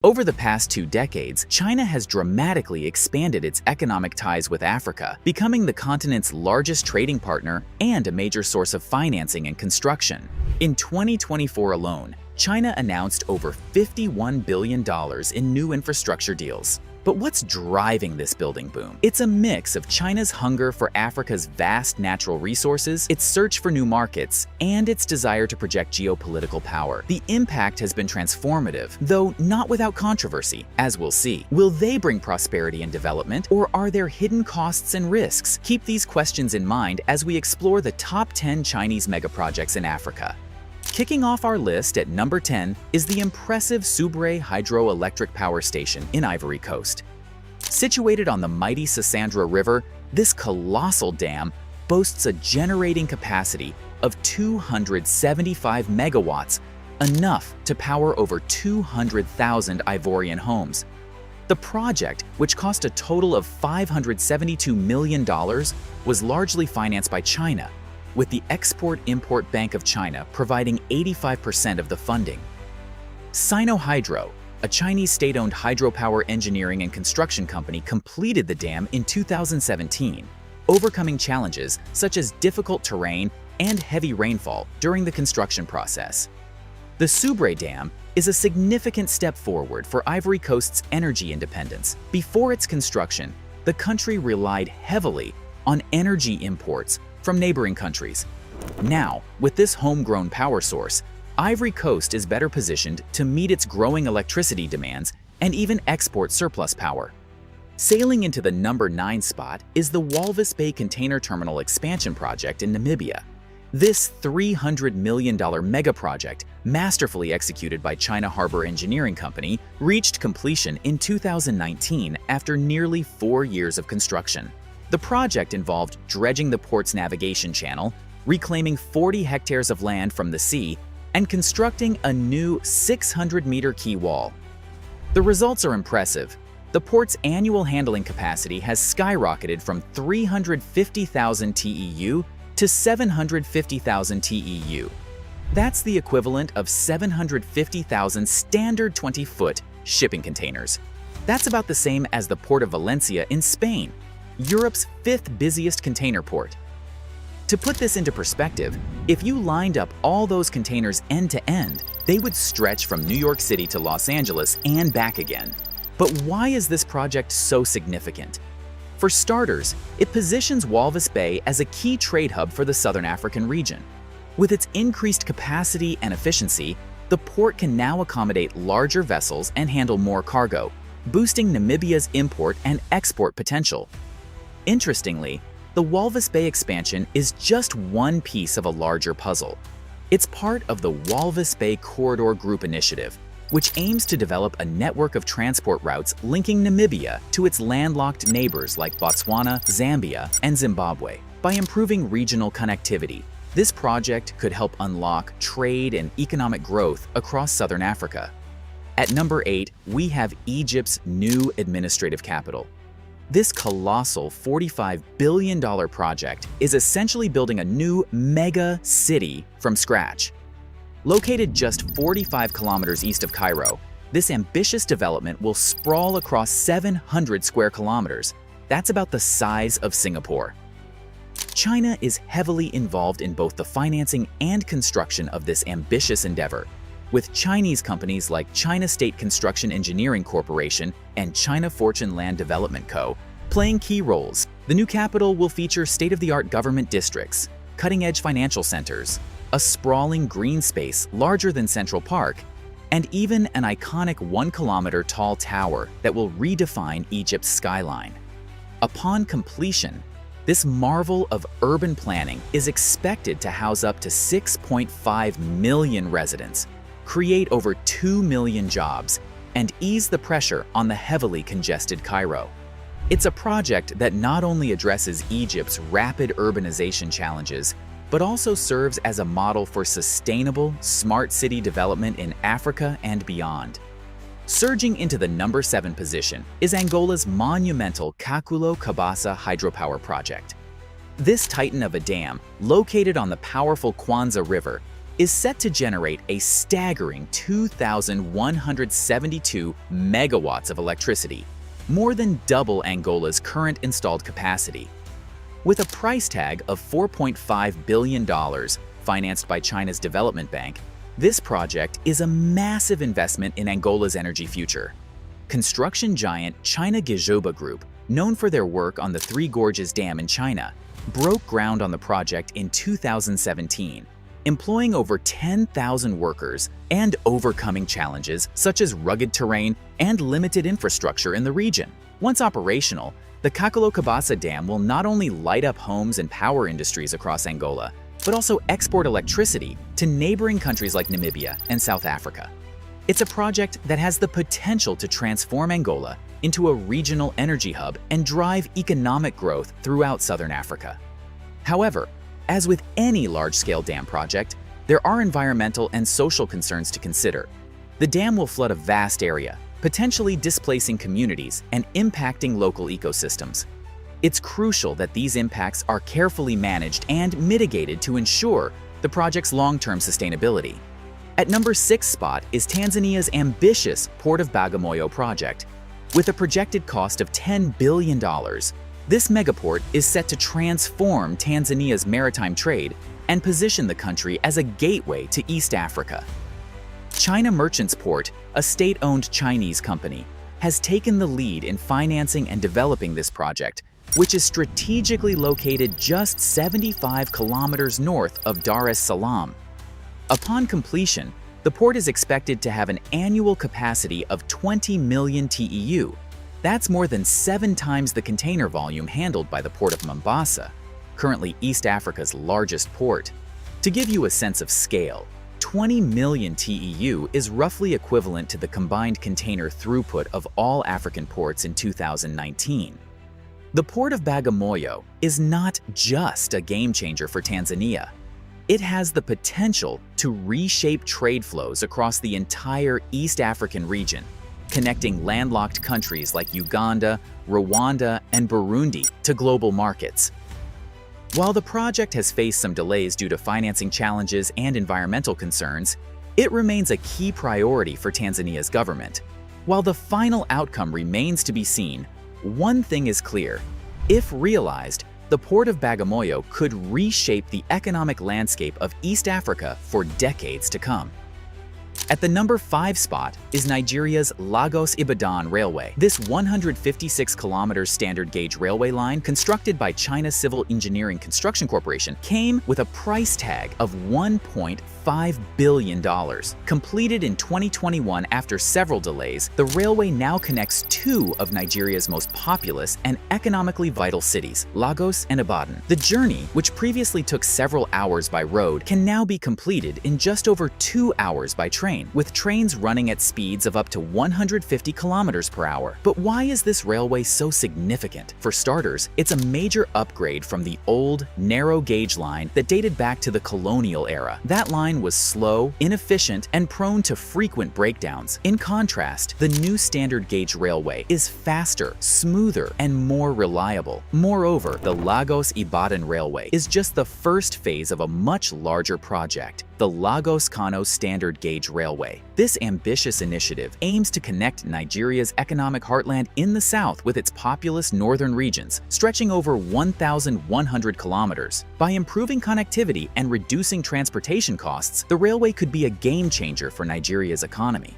Over the past 2 decades, China has dramatically expanded its economic ties with Africa, becoming the continent's largest trading partner and a major source of financing and construction. In 2024 alone, China announced over $51 billion in new infrastructure deals. But what's driving this building boom? It's a mix of China's hunger for Africa's vast natural resources, its search for new markets, and its desire to project geopolitical power. The impact has been transformative, though not without controversy, as we'll see. Will they bring prosperity and development, or are there hidden costs and risks? Keep these questions in mind as we explore the top 10 Chinese megaprojects in Africa. Kicking off our list at number 10 is the impressive Subre Hydroelectric Power Station in Ivory Coast. Situated on the mighty Sassandra River, this colossal dam boasts a generating capacity of 275 megawatts, enough to power over 200,000 Ivorian homes. The project, which cost a total of $572 million, was largely financed by China, with the Export-Import Bank of China providing 85% of the funding. Sinohydro, a Chinese state-owned hydropower engineering and construction company, completed the dam in 2017, overcoming challenges such as difficult terrain and heavy rainfall during the construction process. The Subre Dam is a significant step forward for Ivory Coast's energy independence. Before its construction, the country relied heavily on energy imports from neighboring countries. Now, with this homegrown power source, Ivory Coast is better positioned to meet its growing electricity demands and even export surplus power. Sailing into the number 9 spot is the Walvis Bay Container Terminal Expansion Project in Namibia. This $300 million megaproject, masterfully executed by China Harbor Engineering Company, reached completion in 2019 after nearly 4 years of construction. The project involved dredging the port's navigation channel, reclaiming 40 hectares of land from the sea, and constructing a new 600-meter quay wall. The results are impressive. The port's annual handling capacity has skyrocketed from 350,000 TEU to 750,000 TEU. That's the equivalent of 750,000 standard 20-foot shipping containers. That's about the same as the Port of Valencia in Spain, Europe's 5th busiest container port. To put this into perspective, if you lined up all those containers end to end, they would stretch from New York City to Los Angeles and back again. But why is this project so significant? For starters, it positions Walvis Bay as a key trade hub for the Southern African region. With its increased capacity and efficiency, the port can now accommodate larger vessels and handle more cargo, boosting Namibia's import and export potential. Interestingly, the Walvis Bay expansion is just one piece of a larger puzzle. It's part of the Walvis Bay Corridor Group initiative, which aims to develop a network of transport routes linking Namibia to its landlocked neighbors like Botswana, Zambia, and Zimbabwe. By improving regional connectivity, this project could help unlock trade and economic growth across southern Africa. At number 8, we have Egypt's new administrative capital. This colossal $45 billion project is essentially building a new mega city from scratch. Located just 45 kilometers east of Cairo, this ambitious development will sprawl across 700 square kilometers. That's about the size of Singapore. China is heavily involved in both the financing and construction of this ambitious endeavor, with Chinese companies like China State Construction Engineering Corporation and China Fortune Land Development Co. playing key roles. The new capital will feature state-of-the-art government districts, cutting-edge financial centers, a sprawling green space larger than Central Park, and even an iconic 1-kilometer tall tower that will redefine Egypt's skyline. Upon completion, this marvel of urban planning is expected to house up to 6.5 million residents, create over 2 million jobs, and ease the pressure on the heavily congested Cairo. It's a project that not only addresses Egypt's rapid urbanization challenges, but also serves as a model for sustainable, smart city development in Africa and beyond. Surging into the number 7 position is Angola's monumental Kakulo Kabasa hydropower project. This titan of a dam, located on the powerful Kwanza River, is set to generate a staggering 2,172 megawatts of electricity, more than double Angola's current installed capacity. With a price tag of $4.5 billion, financed by China's Development Bank, this project is a massive investment in Angola's energy future. Construction giant China Gezhouba Group, known for their work on the Three Gorges Dam in China, broke ground on the project in 2017, employing over 10,000 workers and overcoming challenges such as rugged terrain and limited infrastructure in the region. Once operational, the Kakalokabasa Dam will not only light up homes and power industries across Angola, but also export electricity to neighboring countries like Namibia and South Africa. It's a project that has the potential to transform Angola into a regional energy hub and drive economic growth throughout southern Africa. However, as with any large-scale dam project, there are environmental and social concerns to consider. The dam will flood a vast area, potentially displacing communities and impacting local ecosystems. It's crucial that these impacts are carefully managed and mitigated to ensure the project's long-term sustainability. At number 6 spot is Tanzania's ambitious Port of Bagamoyo project. With a projected cost of $10 billion, this megaport is set to transform Tanzania's maritime trade and position the country as a gateway to East Africa. China Merchants Port, a state-owned Chinese company, has taken the lead in financing and developing this project, which is strategically located just 75 kilometers north of Dar es Salaam. Upon completion, the port is expected to have an annual capacity of 20 million TEU. That's more than 7 times the container volume handled by the Port of Mombasa, currently East Africa's largest port. To give you a sense of scale, 20 million TEU is roughly equivalent to the combined container throughput of all African ports in 2019. The Port of Bagamoyo is not just a game-changer for Tanzania. It has the potential to reshape trade flows across the entire East African region, connecting landlocked countries like Uganda, Rwanda, and Burundi to global markets. While the project has faced some delays due to financing challenges and environmental concerns, it remains a key priority for Tanzania's government. While the final outcome remains to be seen, one thing is clear: if realized, the Port of Bagamoyo could reshape the economic landscape of East Africa for decades to come. At the number 5 spot is Nigeria's Lagos-Ibadan Railway. This 156-kilometer standard gauge railway line, constructed by China Civil Engineering Construction Corporation, came with a price tag of $1.5 billion. Completed in 2021 after several delays, the railway now connects 2 of Nigeria's most populous and economically vital cities, Lagos and Ibadan. The journey, which previously took several hours by road, can now be completed in just over 2 hours by train, with trains running at speeds of up to 150 kilometers per hour. But why is this railway so significant? For starters, it's a major upgrade from the old, narrow gauge line that dated back to the colonial era. That line was slow, inefficient, and prone to frequent breakdowns. In contrast, the new standard gauge railway is faster, smoother, and more reliable. Moreover, the Lagos-Ibadan Railway is just the first phase of a much larger project, the Lagos-Kano Standard Gauge Railway. This ambitious initiative aims to connect Nigeria's economic heartland in the south with its populous northern regions, stretching over 1,100 kilometers. By improving connectivity and reducing transportation costs, the railway could be a game-changer for Nigeria's economy.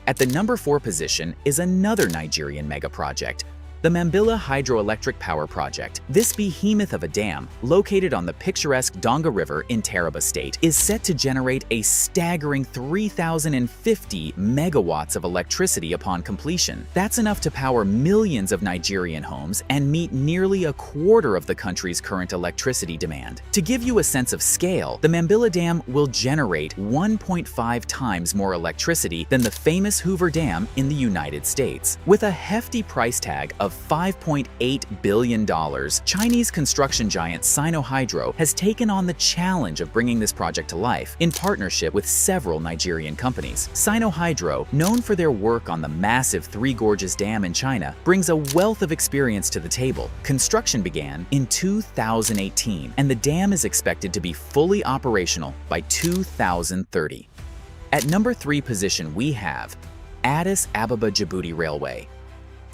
At the number 4 position is another Nigerian megaproject, the Mambilla Hydroelectric Power Project. This behemoth of a dam, located on the picturesque Donga River in Taraba State, is set to generate a staggering 3,050 megawatts of electricity upon completion. That's enough to power millions of Nigerian homes and meet nearly a quarter of the country's current electricity demand. To give you a sense of scale, the Mambilla Dam will generate 1.5 times more electricity than the famous Hoover Dam in the United States. With a hefty price tag of $5.8 billion, Chinese construction giant Sinohydro has taken on the challenge of bringing this project to life in partnership with several Nigerian companies. Sinohydro, known for their work on the massive Three Gorges Dam in China, brings a wealth of experience to the table. Construction began in 2018, and the dam is expected to be fully operational by 2030. At number 3 position, we have Addis Ababa-Djibouti Railway.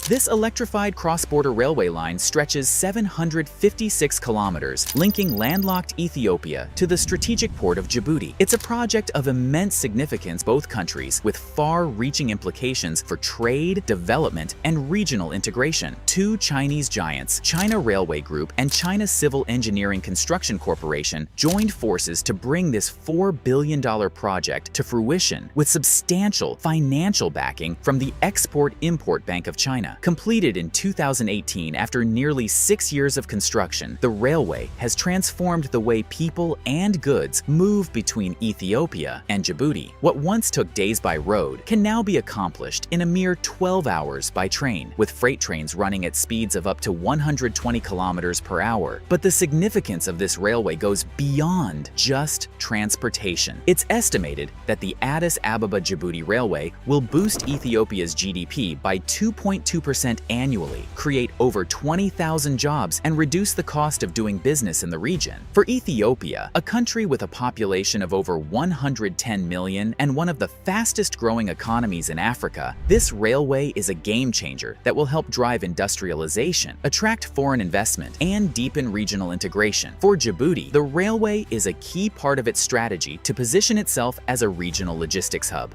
This electrified cross-border railway line stretches 756 kilometers, linking landlocked Ethiopia to the strategic port of Djibouti. It's a project of immense significance both countries, with far-reaching implications for trade, development, and regional integration. Two Chinese giants, China Railway Group and China Civil Engineering Construction Corporation, joined forces to bring this $4 billion project to fruition with substantial financial backing from the Export-Import Bank of China. Completed in 2018 after nearly 6 years of construction, the railway has transformed the way people and goods move between Ethiopia and Djibouti. What once took days by road can now be accomplished in a mere 12 hours by train, with freight trains running at speeds of up to 120 kilometers per hour. But the significance of this railway goes beyond just transportation. It's estimated that the Addis Ababa-Djibouti Railway will boost Ethiopia's GDP by 2.2% annually, create over 20,000 jobs, and reduce the cost of doing business in the region. For Ethiopia, a country with a population of over 110 million and one of the fastest-growing economies in Africa, this railway is a game-changer that will help drive industrialization, attract foreign investment, and deepen regional integration. For Djibouti, the railway is a key part of its strategy to position itself as a regional logistics hub.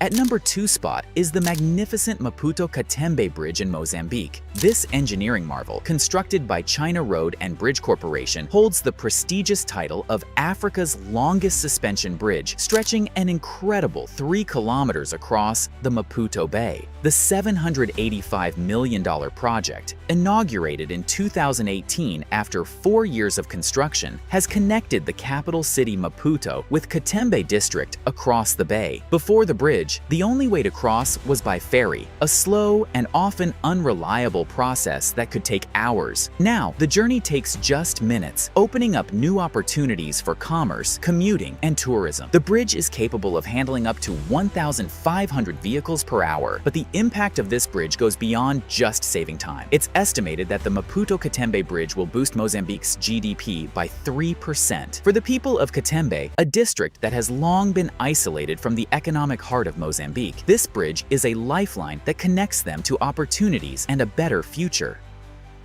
At number 2 spot is the magnificent Maputo-Katembe Bridge in Mozambique. This engineering marvel, constructed by China Road and Bridge Corporation, holds the prestigious title of Africa's longest suspension bridge, stretching an incredible 3 kilometers across the Maputo Bay. The $785 million project, inaugurated in 2018 after 4 years of construction, has connected the capital city Maputo with Katembe district across the bay. Before the bridge, the only way to cross was by ferry, a slow and often unreliable process that could take hours. Now, the journey takes just minutes, opening up new opportunities for commerce, commuting, and tourism. The bridge is capable of handling up to 1,500 vehicles per hour, but the impact of this bridge goes beyond just saving time. It's estimated that the Maputo-Katembe Bridge will boost Mozambique's GDP by 3%. For the people of Katembe, a district that has long been isolated from the economic heart of Mozambique, this bridge is a lifeline that connects them to opportunities and a better future.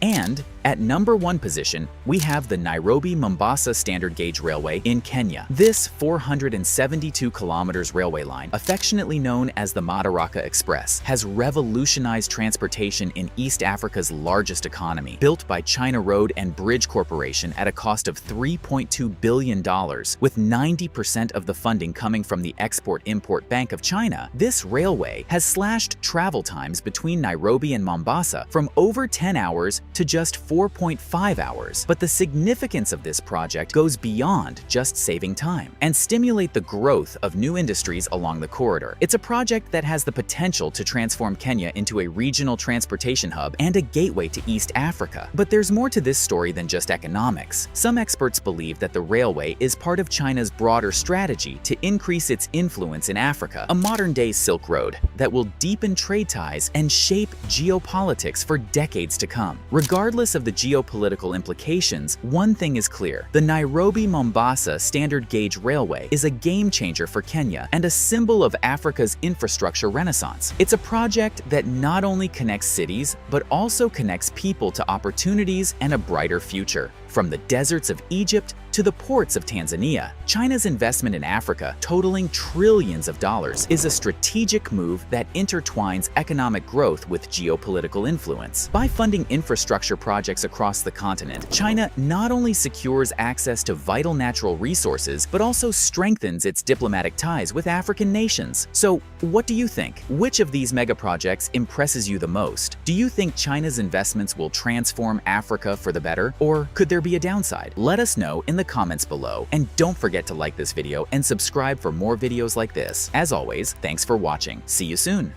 And at number 1 position, we have the Nairobi-Mombasa Standard Gauge Railway in Kenya. This 472 kilometers railway line, affectionately known as the Madaraka Express, has revolutionized transportation in East Africa's largest economy. Built by China Road and Bridge Corporation at a cost of $3.2 billion, with 90% of the funding coming from the Export-Import Bank of China, this railway has slashed travel times between Nairobi and Mombasa from over 10 hours to just 4.5 hours. But the significance of this project goes beyond just saving time and stimulate the growth of new industries along the corridor. It's a project that has the potential to transform Kenya into a regional transportation hub and a gateway to East Africa. But there's more to this story than just economics. Some experts believe that the railway is part of China's broader strategy to increase its influence in Africa, a modern-day Silk Road that will deepen trade ties and shape geopolitics for decades to come. Regardless of the geopolitical implications, one thing is clear: the Nairobi-Mombasa Standard Gauge Railway is a game-changer for Kenya and a symbol of Africa's infrastructure renaissance. It's a project that not only connects cities, but also connects people to opportunities and a brighter future. From the deserts of Egypt to the ports of Tanzania, China's investment in Africa, totaling trillions of dollars, is a strategic move that intertwines economic growth with geopolitical influence. By funding infrastructure projects across the continent, China not only secures access to vital natural resources, but also strengthens its diplomatic ties with African nations. So, what do you think? Which of these megaprojects impresses you the most? Do you think China's investments will transform Africa for the better, or could there be a downside? Let us know in the comments below, and don't forget to like this video and subscribe for more videos like this. As always, thanks for watching. See you soon.